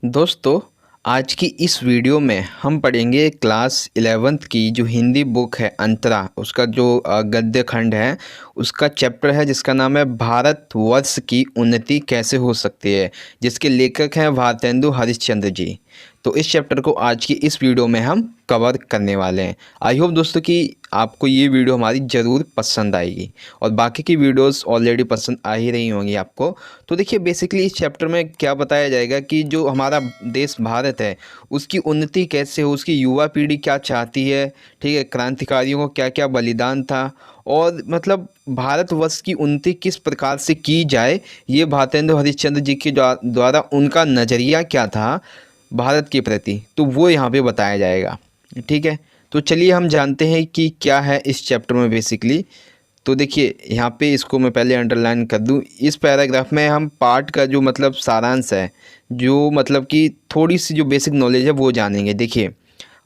दोस्तों, आज की इस वीडियो में हम पढ़ेंगे क्लास 11th की जो हिंदी बुक है अंतरा, उसका जो गद्य खंड है, उसका चैप्टर है जिसका नाम है भारतवर्ष की उन्नति कैसे हो सकती है, जिसके लेखक हैं भारतेंदु हरिश्चंद्र जी। तो इस चैप्टर को आज की इस वीडियो में हम कवर करने वाले हैं। आई होप दोस्तों कि आपको ये वीडियो हमारी ज़रूर पसंद आएगी और बाकी की वीडियोस ऑलरेडी पसंद आ ही रही होंगी आपको। तो देखिए, बेसिकली इस चैप्टर में क्या बताया जाएगा कि जो हमारा देश भारत है उसकी उन्नति कैसे हो, उसकी युवा पीढ़ी क्या चाहती है, ठीक है, क्रांतिकारियों को क्या क्या बलिदान था और मतलब भारतवर्ष की उन्नति किस प्रकार से की जाए, ये भारतेंदु हरिश्चंद्र जी के द्वारा उनका नज़रिया क्या था भारत के प्रति, तो वो यहाँ पे बताया जाएगा। ठीक है, तो चलिए हम जानते हैं कि क्या है इस चैप्टर में बेसिकली। तो देखिए यहाँ पे इसको मैं पहले अंडरलाइन कर दूँ। इस पैराग्राफ में हम पाठ का जो मतलब सारांश है, जो मतलब कि थोड़ी सी जो बेसिक नॉलेज है वो जानेंगे। देखिए,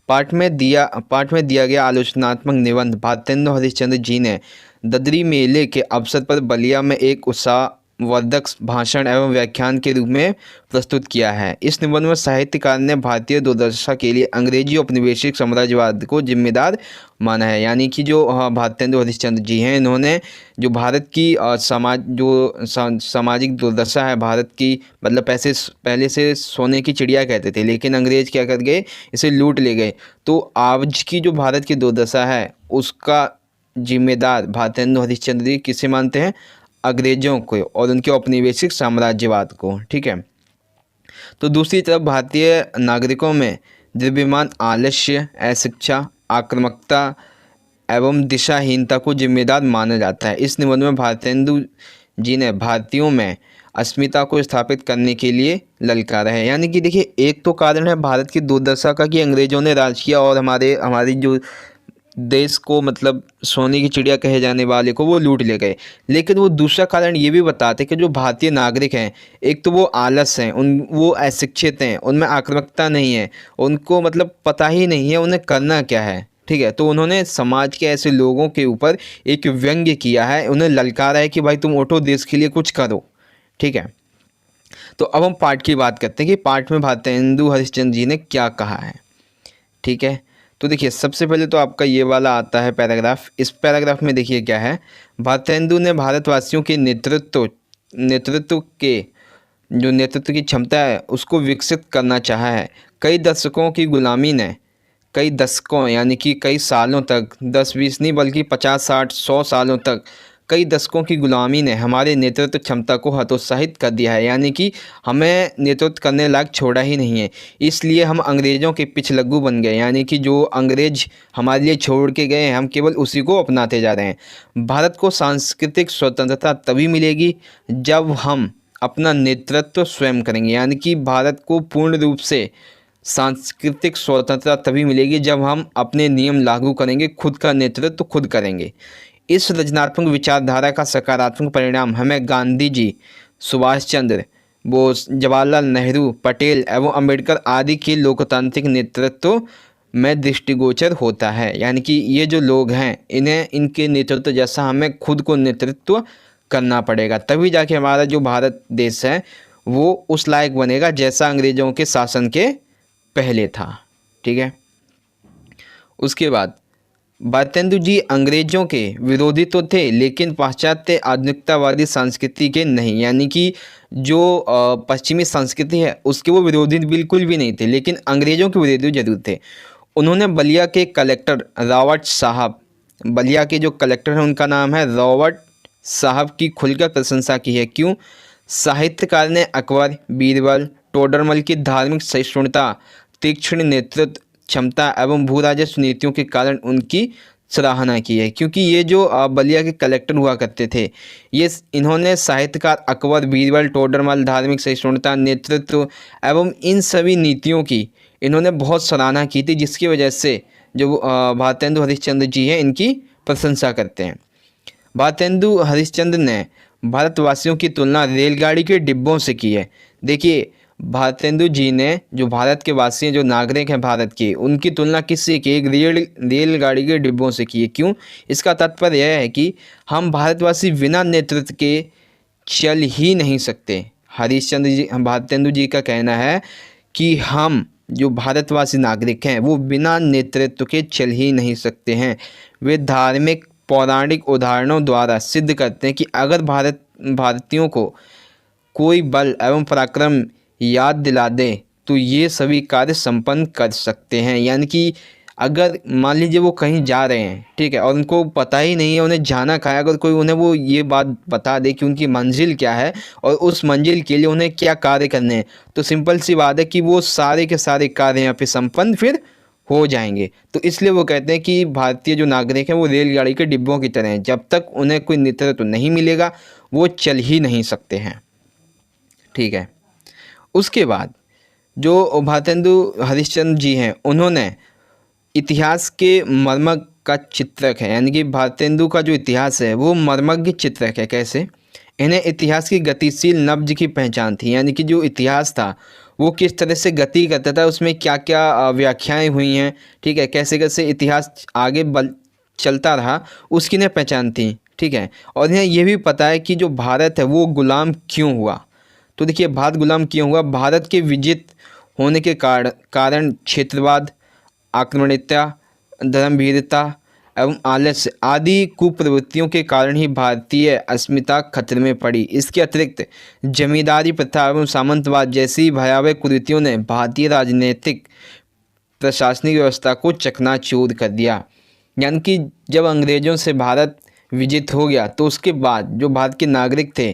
पाठ में दिया गया आलोचनात्मक निबंध भारतेंदु हरिश्चंद्र जी ने ददरी मेले के अवसर पर बलिया में एक उत्साहवर्धक भाषण एवं व्याख्यान के रूप में प्रस्तुत किया है। इस निबंध में साहित्यकार ने भारतीय दुर्दशा के लिए अंग्रेजी औपनिवेशिक साम्राज्यवाद को जिम्मेदार माना है। यानी कि जो भारतेंदु हरिश्चंद्र जी हैं, इन्होंने जो भारत की सामाजिक दुर्दशा है भारत की, मतलब पहले से सोने की चिड़िया कहते थे, लेकिन अंग्रेज क्या कर गए, इसे लूट ले गए। तो आज की जो भारत की दुर्दशा है उसका जिम्मेदार भारतेंदु हरिश्चंद्र जी किसे मानते हैं? अंग्रेजों को और उनके औपनिवेशिक साम्राज्यवाद को। ठीक है, तो दूसरी तरफ भारतीय नागरिकों में द्रव्यमान आलस्य, अशिक्षा, आक्रामकता एवं दिशाहीनता को जिम्मेदार माना जाता है। इस निबंध में भारतेंदु जी ने भारतीयों में अस्मिता को स्थापित करने के लिए ललकारा है। यानी कि देखिए, एक तो कारण है भारत की दुर्दशा का कि अंग्रेजों ने राज किया और हमारी जो देश को मतलब सोने की चिड़िया कहे जाने वाले को वो लूट ले गए। लेकिन वो दूसरा कारण ये भी बताते कि जो भारतीय नागरिक हैं, एक तो वो आलस हैं, वो अशिक्षित हैं, उनमें आक्रामकता नहीं है, उनको मतलब पता ही नहीं है उन्हें करना क्या है। ठीक है, तो उन्होंने समाज के ऐसे लोगों के ऊपर एक व्यंग्य किया है, उन्हें ललकारा है कि भाई तुम उठो, देश के लिए कुछ करो। ठीक है, तो अब हम पाठ की बात करते हैं कि पाठ में भारतेंदु हरिश्चंद्र जी ने क्या कहा है। ठीक है, तो देखिए सबसे पहले तो आपका ये वाला आता है पैराग्राफ। इस पैराग्राफ में देखिए क्या है, भारतेंदु ने भारतवासियों के नेतृत्व की क्षमता है उसको विकसित करना चाहा है। कई दशकों यानी कि कई सालों तक, 10-20 नहीं बल्कि 50-60-100 सालों तक, कई दशकों की गुलामी ने हमारे नेतृत्व क्षमता को हतोत्साहित कर दिया है। यानी कि हमें नेतृत्व करने लायक छोड़ा ही नहीं है, इसलिए हम अंग्रेज़ों के पिछलग्गू बन गए। यानी कि जो अंग्रेज हमारे लिए छोड़ के गए हैं, हम केवल उसी को अपनाते जा रहे हैं। भारत को सांस्कृतिक स्वतंत्रता तभी मिलेगी जब हम अपना नेतृत्व स्वयं करेंगे। यानी कि भारत को पूर्ण रूप से सांस्कृतिक स्वतंत्रता तभी मिलेगी जब हम अपने नियम लागू करेंगे, खुद का नेतृत्व खुद करेंगे। इस रचनात्मक विचारधारा का सकारात्मक परिणाम हमें गांधी जी, सुभाष चंद्र बोस, जवाहरलाल नेहरू, पटेल एवं अंबेडकर आदि के लोकतांत्रिक नेतृत्व में दृष्टिगोचर होता है। यानी कि ये जो लोग हैं, इन्हें इनके नेतृत्व जैसा हमें खुद को नेतृत्व करना पड़ेगा, तभी जाके हमारा जो भारत देश है वो उस लायक बनेगा जैसा अंग्रेज़ों के शासन के पहले था। ठीक है, उसके बाद भारतेंदु जी अंग्रेजों के विरोधी तो थे लेकिन पाश्चात्य आधुनिकतावादी संस्कृति के नहीं। यानी कि जो पश्चिमी संस्कृति है उसके वो विरोधी बिल्कुल भी नहीं थे, लेकिन अंग्रेजों के विरोधी जरूर थे। उन्होंने बलिया के कलेक्टर रॉबर्ट साहब, बलिया के जो कलेक्टर हैं उनका नाम है रॉबर्ट साहब, की खुलकर प्रशंसा की है। क्यों? साहित्यकार ने अकबर, बीरबल, टोडरमल की धार्मिक सहिष्णुता, तीक्ष्ण नेतृत्व क्षमता एवं भू राजस्व नीतियों के कारण उनकी सराहना की है। क्योंकि ये जो बलिया के कलेक्टर हुआ करते थे, ये इन्होंने साहित्यकार अकबर, बीरबल, टोडरमल, धार्मिक सहिष्णुता, नेतृत्व एवं इन सभी नीतियों की इन्होंने बहुत सराहना की थी, जिसकी वजह से जो भारतेंदु हरिश्चंद्र जी हैं इनकी प्रशंसा करते हैं। भारतेंदु हरिश्चंद्र ने भारतवासियों की तुलना रेलगाड़ी के डिब्बों से की है। देखिए, भारतेंदु जी ने जो भारत के वासी हैं, जो नागरिक हैं भारत के, उनकी तुलना किससे की? एक रेलगाड़ी के डिब्बों से की है। क्यों? इसका तात्पर्य यह है कि हम भारतवासी बिना नेतृत्व के चल ही नहीं सकते। भारतेंदु जी का कहना है कि हम जो भारतवासी नागरिक हैं वो बिना नेतृत्व के चल ही नहीं सकते हैं। वे धार्मिक पौराणिक उदाहरणों द्वारा सिद्ध करते हैं कि अगर भारतीयों को कोई बल एवं पराक्रम याद दिला दे तो ये सभी कार्य संपन्न कर सकते हैं। यानी कि अगर मान लीजिए वो कहीं जा रहे हैं, ठीक है, और उनको पता ही नहीं है उन्हें जाना कहाँ है, अगर कोई उन्हें वो ये बात बता दे कि उनकी मंजिल क्या है और उस मंजिल के लिए उन्हें क्या कार्य करने हैं, तो सिंपल सी बात है कि वो सारे के सारे कार्य यहाँ पे संपन्न फिर हो जाएंगे। तो इसलिए वो कहते हैं कि भारतीय जो नागरिक हैं वो रेलगाड़ी के डिब्बों की तरह हैं, जब तक उन्हें कोई नेतृत्व नहीं मिलेगा वो चल ही नहीं सकते हैं। ठीक है। उसके बाद जो भारतेंदु हरिश्चंद्र जी हैं, उन्होंने इतिहास के मर्मज्ञ का चित्रक है। यानी कि भारतेंदु का जो इतिहास है वो मर्मज्ञ चित्रक है। कैसे? इन्हें इतिहास की गतिशील नब्ज की पहचान थी। यानी कि जो इतिहास था वो किस तरह से गति करता था, उसमें क्या क्या व्याख्याएं हुई हैं, ठीक है, कैसे कैसे इतिहास आगे चलता रहा, उसकी इन्हें पहचान थी। ठीक है। और इन्हें ये भी पता है कि जो भारत है वो गुलाम क्यों हुआ। तो देखिए, भारत गुलाम क्यों हुआ? भारत के विजित होने के कारण क्षेत्रवाद, आक्रमणीयता, धर्मभीरता एवं आलस्य आदि कुप्रवृत्तियों के कारण ही भारतीय अस्मिता खतरे में पड़ी। इसके अतिरिक्त जमींदारी प्रथा एवं सामंतवाद जैसी भयावह कुरीतियों ने भारतीय राजनीतिक प्रशासनिक व्यवस्था को चकनाचूर कर दिया। यानी कि जब अंग्रेज़ों से भारत विजित हो गया तो उसके बाद जो भारत के नागरिक थे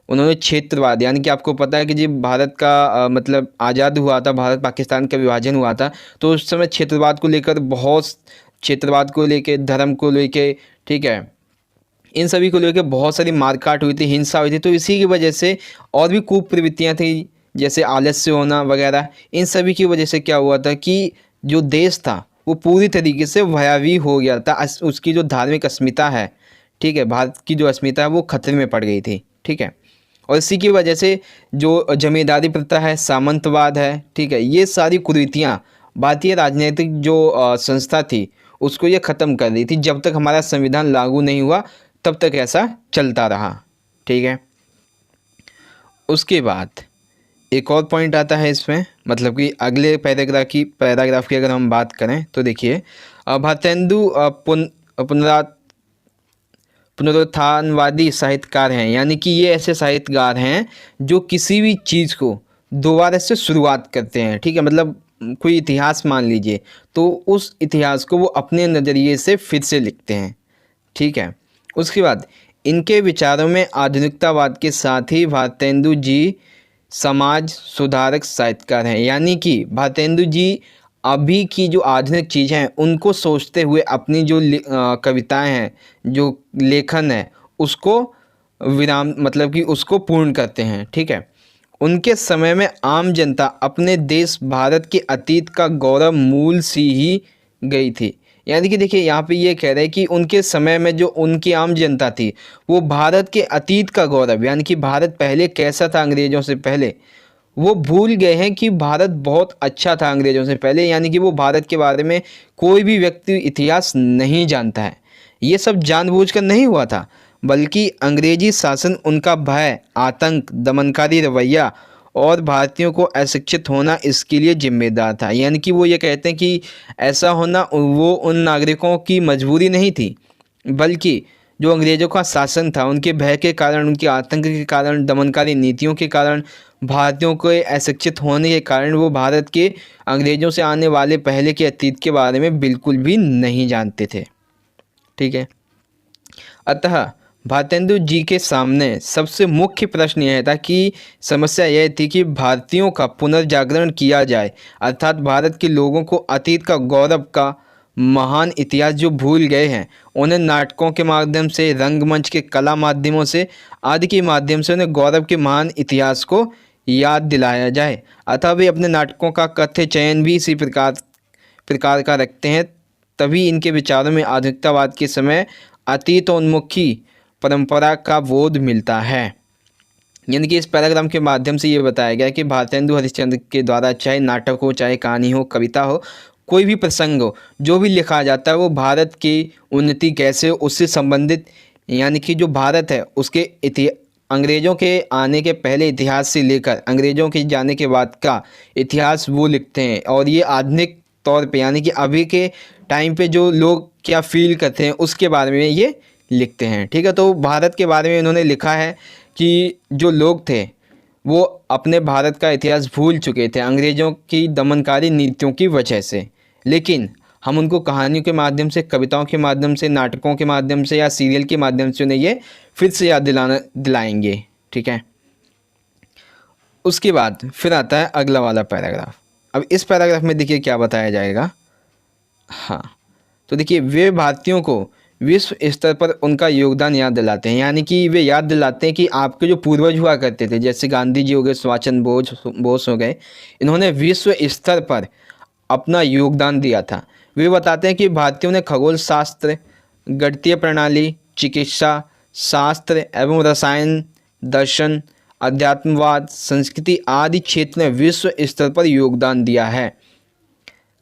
उन्होंने क्षेत्रवाद, यानी कि आपको पता है कि जब भारत का मतलब आज़ाद हुआ था, भारत पाकिस्तान का विभाजन हुआ था, तो उस समय क्षेत्रवाद को लेकर क्षेत्रवाद को लेकर, धर्म को लेकर, ठीक है, इन सभी को लेकर बहुत सारी मारकाट हुई थी, हिंसा हुई थी। तो इसी की वजह से और भी कुप्रवृत्तियाँ थी, जैसे आलस्य होना वगैरह। इन सभी की वजह से क्या हुआ था कि जो देश था वो पूरी तरीके से भयावह हो गया था। उसकी जो धार्मिक अस्मिता है, ठीक है, भारत की जो अस्मिता है वो खतरे में पड़ गई थी। ठीक है। और इसी की वजह से जो जमींदारी प्रथा है, सामंतवाद है, ठीक है, ये सारी कुरीतियाँ भारतीय राजनीतिक जो संस्था थी उसको ये ख़त्म कर दी थी। जब तक हमारा संविधान लागू नहीं हुआ तब तक ऐसा चलता रहा। ठीक है। उसके बाद एक और पॉइंट आता है इसमें, मतलब कि अगले पैराग्राफ की अगर हम बात करें तो देखिए, भारतेंदु पुनरुत्थानवादी साहित्यकार हैं। यानी कि ये ऐसे साहित्यकार हैं जो किसी भी चीज़ को दोबारा से शुरुआत करते हैं। ठीक है। मतलब कोई इतिहास मान लीजिए तो उस इतिहास को वो अपने नज़रिए से फिर से लिखते हैं। ठीक है। उसके बाद इनके विचारों में आधुनिकतावाद के साथ ही भारतेंदु जी समाज सुधारक साहित्यकार हैं। यानी कि भारतेंदु जी अभी की जो आधुनिक चीज़ें हैं उनको सोचते हुए अपनी जो कविताएं हैं, जो लेखन है, उसको विराम मतलब कि उसको पूर्ण करते हैं। ठीक है। उनके समय में आम जनता अपने देश भारत के अतीत का गौरव मूल सी ही गई थी। यानी कि देखिए, यहाँ पे ये कह रहे हैं कि उनके समय में जो उनकी आम जनता थी वो भारत के अतीत का गौरव, यानी कि भारत पहले कैसा था अंग्रेज़ों से पहले, वो भूल गए हैं कि भारत बहुत अच्छा था अंग्रेज़ों से पहले। यानी कि वो भारत के बारे में कोई भी व्यक्ति इतिहास नहीं जानता है। ये सब जानबूझकर नहीं हुआ था, बल्कि अंग्रेजी शासन, उनका भय, आतंक, दमनकारी रवैया और भारतीयों को अशिक्षित होना इसके लिए जिम्मेदार था। यानी कि वो ये कहते हैं कि ऐसा होना वो उन नागरिकों की मजबूरी नहीं थी, बल्कि जो अंग्रेज़ों का शासन था, उनके भय के कारण, उनके आतंक के कारण, दमनकारी नीतियों के कारण, भारतीयों के अशिक्षित होने के कारण वो भारत के अंग्रेज़ों से आने वाले पहले के अतीत के बारे में बिल्कुल भी नहीं जानते थे। ठीक है। अतः भारतेंदु जी के सामने सबसे मुख्य प्रश्न यह था कि समस्या यह थी कि भारतीयों का पुनर्जागरण किया जाए, अर्थात भारत के लोगों को अतीत का गौरव का महान इतिहास जो भूल गए हैं उन्हें नाटकों के माध्यम से, रंगमंच के कला माध्यमों से आदि के माध्यम से उन्हें गौरव के महान इतिहास को याद दिलाया जाए। अतः वे अपने नाटकों का कथ्य चयन भी इसी प्रकार का रखते हैं। तभी इनके विचारों में आधुनिकतावाद के समय अतीतोन्मुखी परंपरा का बोध मिलता है। यानी कि इस पैराग्राम के माध्यम से ये बताया गया कि भारतेंदु हरिश्चंद्र के द्वारा चाहे नाटक हो, चाहे कहानी हो, कविता हो, कोई भी प्रसंग हो, जो भी लिखा जाता है वो भारत की उन्नति कैसे हो उससे संबंधित, यानी कि जो भारत है उसके अंग्रेज़ों के आने के पहले इतिहास से लेकर अंग्रेज़ों के जाने के बाद का इतिहास वो लिखते हैं, और ये आधुनिक तौर पे यानी कि अभी के टाइम पे जो लोग क्या फ़ील करते हैं उसके बारे में ये लिखते हैं। ठीक है, तो भारत के बारे में इन्होंने लिखा है कि जो लोग थे वो अपने भारत का इतिहास भूल चुके थे अंग्रेज़ों की दमनकारी नीतियों की वजह से, लेकिन हम उनको कहानियों के माध्यम से, कविताओं के माध्यम से, नाटकों के माध्यम से या सीरियल के माध्यम से उन्हें ये फिर से याद दिलाएंगे। ठीक है, उसके बाद फिर आता है अगला वाला पैराग्राफ। अब इस पैराग्राफ में देखिए क्या बताया जाएगा। हाँ, तो देखिए, वे भारतीयों को विश्व स्तर पर उनका योगदान याद दिलाते हैं, यानी कि वे याद दिलाते हैं कि आपके जो पूर्वज हुआ करते थे, जैसे गांधी जी हो गए, सुभाष चंद्र बोस हो गए, इन्होंने विश्व स्तर पर अपना योगदान दिया था। वे बताते हैं कि भारतीयों ने खगोल शास्त्र, गणितीय प्रणाली, चिकित्सा शास्त्र एवं रसायन, दर्शन, अध्यात्मवाद, संस्कृति आदि क्षेत्र में विश्व स्तर पर योगदान दिया है।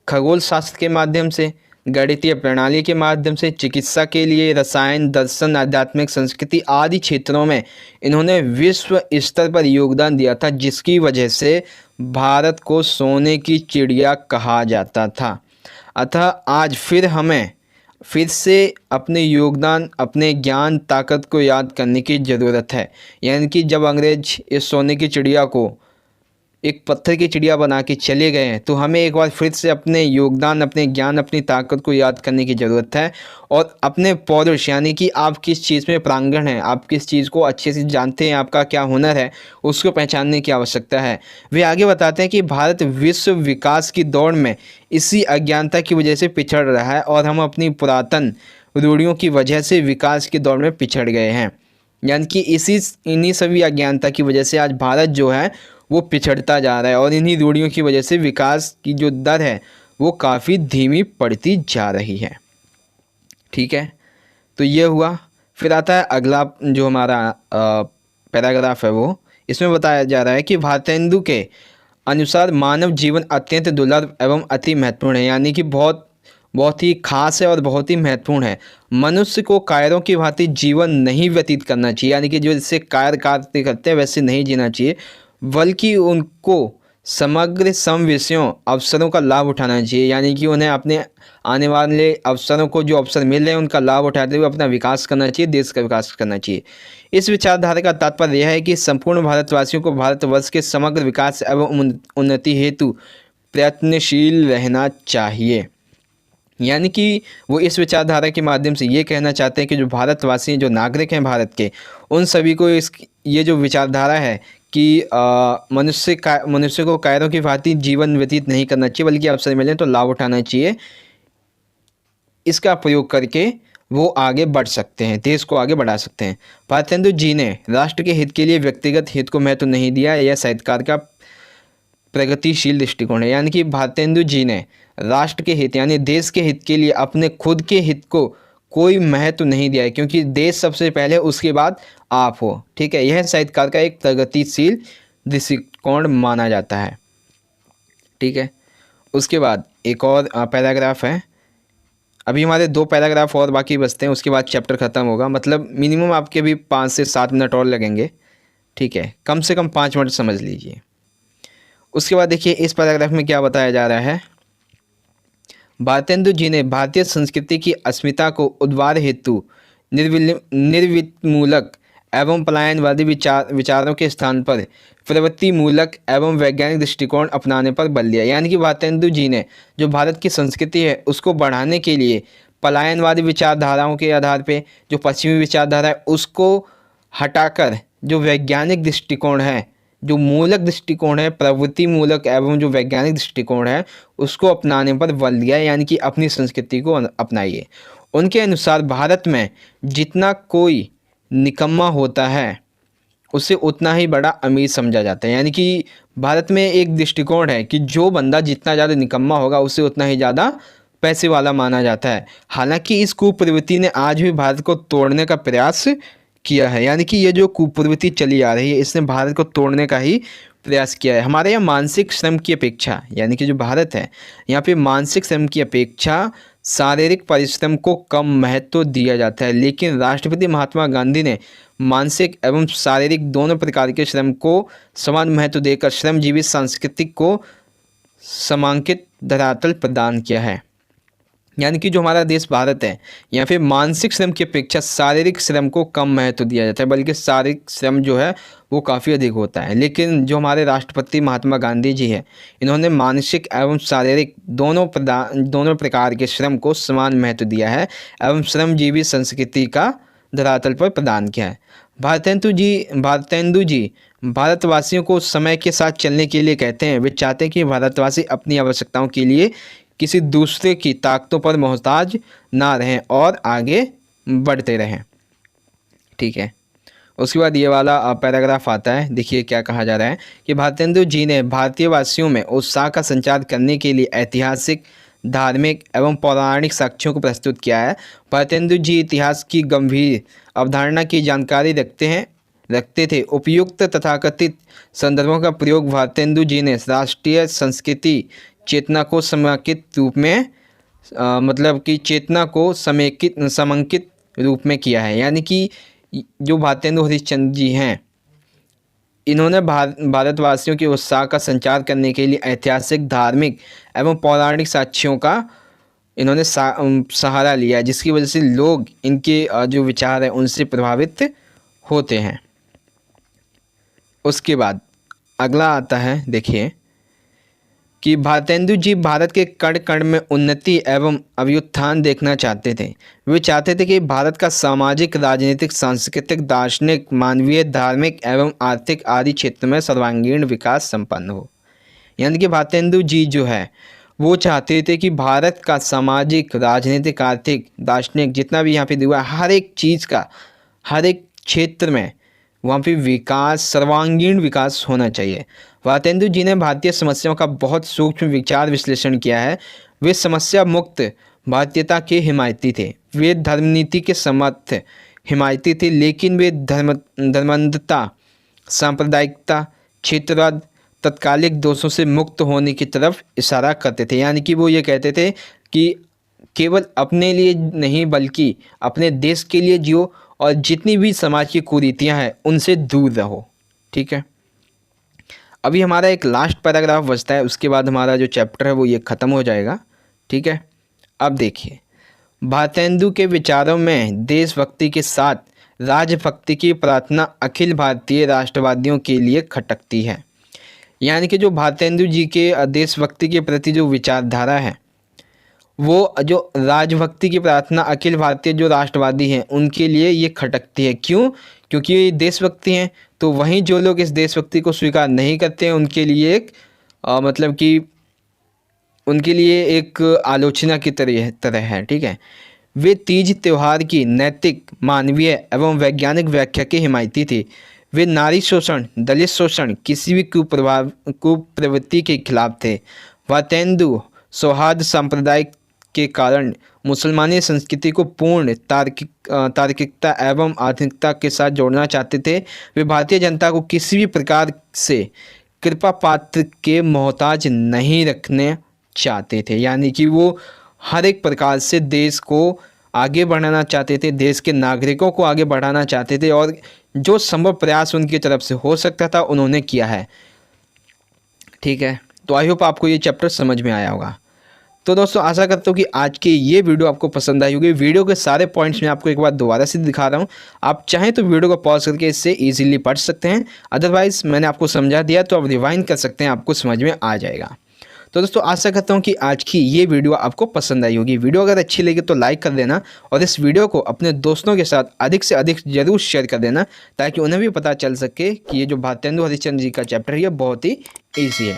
खगोल शास्त्र के माध्यम से, गणितीय प्रणाली के माध्यम से, चिकित्सा के लिए, रसायन, दर्शन, आध्यात्मिक, संस्कृति आदि क्षेत्रों में इन्होंने विश्व स्तर पर योगदान दिया था, जिसकी वजह से भारत को सोने की चिड़िया कहा जाता था। अतः आज फिर से अपने योगदान, अपने ज्ञान, ताकत को याद करने की ज़रूरत है। यानी कि जब अंग्रेज इस सोने की चिड़िया को एक पत्थर की चिड़िया बना के चले गए हैं, तो हमें एक बार फिर से अपने योगदान, अपने ज्ञान, अपनी ताकत को याद करने की ज़रूरत है, और अपने पौरुष यानी कि आप किस चीज़ में प्रांगण हैं, आप किस चीज़ को अच्छे से जानते हैं, आपका क्या हुनर है, उसको पहचानने की आवश्यकता है। वे आगे बताते हैं कि भारत विश्व विकास की दौड़ में इसी अज्ञानता की वजह से पिछड़ रहा है, और हम अपनी पुरातन रूढ़ियों की वजह से विकास की दौड़ में पिछड़ गए हैं। यानी कि इन्हीं सभी अज्ञानता की वजह से आज भारत जो है वो पिछड़ता जा रहा है, और इन्हीं रूढ़ियों की वजह से विकास की जो दर है वो काफ़ी धीमी पड़ती जा रही है। ठीक है, तो ये हुआ। फिर आता है अगला जो हमारा पैराग्राफ है, वो इसमें बताया जा रहा है कि भारतेंदु के अनुसार मानव जीवन अत्यंत दुर्लभ एवं अति महत्वपूर्ण है, यानी कि बहुत ही खास है और बहुत ही महत्वपूर्ण है। मनुष्य को कायरों की भांति जीवन नहीं व्यतीत करना चाहिए, यानी कि जो जैसे कायर कार्य करते हैं वैसे नहीं जीना चाहिए, बल्कि उनको समग्र सम विषयों अवसरों का लाभ उठाना चाहिए। यानी कि उन्हें अपने आने वाले अवसरों को, जो अवसर मिल रहे हैं उनका लाभ उठाते हुए अपना विकास करना चाहिए, देश का विकास करना चाहिए। इस विचारधारा का तात्पर्य यह है कि संपूर्ण भारतवासियों को भारतवर्ष के समग्र विकास एवं उन्नति हेतु प्रयत्नशील रहना चाहिए। यानी कि वो इस विचारधारा के माध्यम से ये कहना चाहते हैं कि जो भारतवासी, जो नागरिक हैं भारत के, उन सभी को ये जो विचारधारा है कि मनुष्य को कायरों की भांति जीवन व्यतीत नहीं करना चाहिए, बल्कि अवसर मिले तो लाभ उठाना चाहिए। इसका प्रयोग करके वो आगे बढ़ सकते हैं, देश को आगे बढ़ा सकते हैं। भारतेंदु जी ने राष्ट्र के हित के लिए व्यक्तिगत हित को महत्व नहीं दिया, यह साहित्यकार का प्रगतिशील दृष्टिकोण है। यानी कि भारतेंदु जी ने राष्ट्र के हित यानी देश के हित के लिए अपने खुद के हित को कोई महत्व नहीं दिया है, क्योंकि देश सबसे पहले, उसके बाद आप हो। ठीक है, यह साहित्यकार का एक प्रगतिशील दृष्टिकोण माना जाता है। ठीक है, उसके बाद एक और पैराग्राफ है। अभी हमारे 2 पैराग्राफ और बाकी बचते हैं, उसके बाद चैप्टर ख़त्म होगा। मतलब मिनिमम आपके भी 5 से 7 मिनट और लगेंगे। ठीक है, कम से कम 5 मिनट समझ लीजिए। उसके बाद देखिए इस पैराग्राफ में क्या बताया जा रहा है। भारतेंदु जी ने भारतीय संस्कृति की अस्मिता को उद्धार हेतु निर्विमूलक एवं पलायनवादी विचारों के स्थान पर प्रवृत्तिमूलक एवं वैज्ञानिक दृष्टिकोण अपनाने पर बल दिया। यानी कि भारतेंदु जी ने जो भारत की संस्कृति है उसको बढ़ाने के लिए पलायनवादी विचारधाराओं के आधार पे, जो पश्चिमी विचारधारा है उसको हटाकर जो वैज्ञानिक दृष्टिकोण है, जो मूलक दृष्टिकोण है, प्रवृत्ति मूलक एवं जो वैज्ञानिक दृष्टिकोण है उसको अपनाने पर बल दिया। यानी कि अपनी संस्कृति को अपनाइए। उनके अनुसार भारत में जितना कोई निकम्मा होता है उसे उतना ही बड़ा अमीर समझा जाता है। यानी कि भारत में एक दृष्टिकोण है कि जो बंदा जितना ज़्यादा निकम्मा होगा उसे उतना ही ज़्यादा पैसे वाला माना जाता है। हालांकि इस कुप्रवृत्ति ने आज भी भारत को तोड़ने का प्रयास किया है। यानी कि ये जो कुप्रवृत्ति चली आ रही है इसने भारत को तोड़ने का ही प्रयास किया है। हमारे यहाँ मानसिक श्रम की अपेक्षा, यानी कि जो भारत है यहाँ पे मानसिक श्रम की अपेक्षा शारीरिक परिश्रम को कम महत्व दिया जाता है, लेकिन राष्ट्रपिता महात्मा गांधी ने मानसिक एवं शारीरिक दोनों प्रकार के श्रम को समान महत्व देकर श्रमजीवी संस्कृति को समांकित धरातल प्रदान किया है। यानी कि जो हमारा देश भारत है, यहाँ पे मानसिक श्रम की अपेक्षा शारीरिक श्रम को कम महत्व दिया जाता है, बल्कि शारीरिक श्रम जो है वो काफ़ी अधिक होता है। लेकिन जो हमारे राष्ट्रपति महात्मा गांधी जी हैं, इन्होंने मानसिक एवं शारीरिक दोनों प्रकार के श्रम को समान महत्व दिया है एवं श्रमजीवी संस्कृति का धरातल पर प्रदान किया है। भारतेंदु जी भारतवासियों को समय के साथ चलने के लिए कहते हैं। वे चाहते हैं कि भारतवासी अपनी आवश्यकताओं के लिए किसी दूसरे की ताकतों पर मोहताज ना रहें और आगे बढ़ते रहें। ठीक है, उसके बाद ये वाला पैराग्राफ आता है। देखिए क्या कहा जा रहा है कि भारतेंदु जी ने भारतीय वासियों में उत्साह का संचार करने के लिए ऐतिहासिक, धार्मिक एवं पौराणिक साक्ष्यों को प्रस्तुत किया है। भारतेंदु जी इतिहास की गंभीर अवधारणा की जानकारी रखते थे। उपयुक्त तथाकथित संदर्भों का प्रयोग भारतेंदु जी ने राष्ट्रीय संस्कृति चेतना को समेकित रूप में मतलब कि चेतना को समंकित रूप में किया है। यानी कि जो भारतेंदु हरिश्चंद्र जी हैं, इन्होंने भारतवासियों के उत्साह का संचार करने के लिए ऐतिहासिक, धार्मिक एवं पौराणिक साक्ष्यों का इन्होंने सहारा लिया, जिसकी वजह से लोग इनके जो विचार हैं उनसे प्रभावित होते हैं। उसके बाद अगला आता है, देखिए कि भारतेंदु जी भारत के कण कण में उन्नति एवं अभ्युत्थान देखना चाहते थे। वे चाहते थे कि भारत का सामाजिक, राजनीतिक, सांस्कृतिक, दार्शनिक, मानवीय, धार्मिक एवं आर्थिक आदि क्षेत्र में सर्वांगीण विकास संपन्न हो। यानी कि भारतेंदु जी जो है वो चाहते थे कि भारत का सामाजिक, राजनीतिक, आर्थिक, दार्शनिक जितना भी यहाँ पे दिया हर एक चीज़ का, हर एक क्षेत्र में वहाँ पे विकास, सर्वांगीण विकास होना चाहिए। भारतेंदु जी ने भारतीय समस्याओं का बहुत सूक्ष्म विचार विश्लेषण किया है। वे समस्या मुक्त भारतीयता के हिमायती थे। वे धर्मनीति के समर्थ हिमायती थे, लेकिन वे धर्मांधता, सांप्रदायिकता, क्षेत्रवाद, तत्कालिक दोषों से मुक्त होने की तरफ इशारा करते थे। यानी कि वो ये कहते थे कि केवल अपने लिए नहीं बल्कि अपने देश के लिए जियो और जितनी भी समाज की कुरीतियाँ हैं उनसे दूर रहो। ठीक है, अभी हमारा एक लास्ट पैराग्राफ बचता है, उसके बाद हमारा जो चैप्टर है वो ये ख़त्म हो जाएगा। ठीक है, अब देखिए भारतेंदु के विचारों में देशभक्ति के साथ राजभक्ति की प्रार्थना अखिल भारतीय राष्ट्रवादियों के लिए खटकती है। यानी कि जो भारतेंदु जी के देशभक्ति के प्रति जो विचारधारा है, वो जो राजभक्ति की प्रार्थना अखिल भारतीय जो राष्ट्रवादी हैं उनके लिए ये खटकती है। क्यों? क्योंकि ये देशभक्ति हैं। तो वहीं जो लोग इस देशभक्ति को स्वीकार नहीं करते हैं उनके लिए एक मतलब कि उनके लिए एक आलोचना की तरह है। ठीक है, वे तीज त्यौहार की नैतिक, मानवीय एवं वैज्ञानिक व्याख्या के हिमायती थे। वे नारी शोषण, दलित शोषण, किसी भी कुप्रवृत्ति के खिलाफ थे। भारतेंदु सौहार्द संप्रदाय के कारण मुसलमानी संस्कृति को पूर्ण तार्किकता एवं आधुनिकता के साथ जोड़ना चाहते थे। वे भारतीय जनता को किसी भी प्रकार से कृपा पात्र के मोहताज नहीं रखने चाहते थे। यानी कि वो हर एक प्रकार से देश को आगे बढ़ाना चाहते थे, देश के नागरिकों को आगे बढ़ाना चाहते थे और जो संभव प्रयास उनकी तरफ से हो सकता था उन्होंने किया है। ठीक है, तो आई होप आपको ये चैप्टर समझ में आया होगा। तो दोस्तों आशा करता हूँ कि आज की ये वीडियो आपको पसंद आई होगी। वीडियो के सारे पॉइंट्स मैं आपको एक बार दोबारा से दिखा रहा हूँ। आप चाहें तो वीडियो को पॉज करके इससे इजीली पढ़ सकते हैं, अदरवाइज़ मैंने आपको समझा दिया तो आप रिवाइंड कर सकते हैं, आपको समझ में आ जाएगा। तो दोस्तों आशा करता हूँ कि आज की ये वीडियो आपको पसंद आई होगी। वीडियो अगर अच्छी लगी तो लाइक कर देना और इस वीडियो को अपने दोस्तों के साथ अधिक से अधिक जरूर शेयर कर देना, ताकि उन्हें भी पता चल सके कि ये जो भारतेंदु हरिश्चंद्र जी का चैप्टर है ये बहुत ही ईजी है।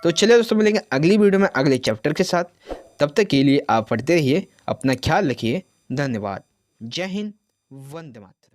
तो चलिए दोस्तों मिलेंगे अगली वीडियो में अगले चैप्टर के साथ। तब तक के लिए आप पढ़ते रहिए, अपना ख्याल रखिए। धन्यवाद। जय हिंद, वंदे मातरम।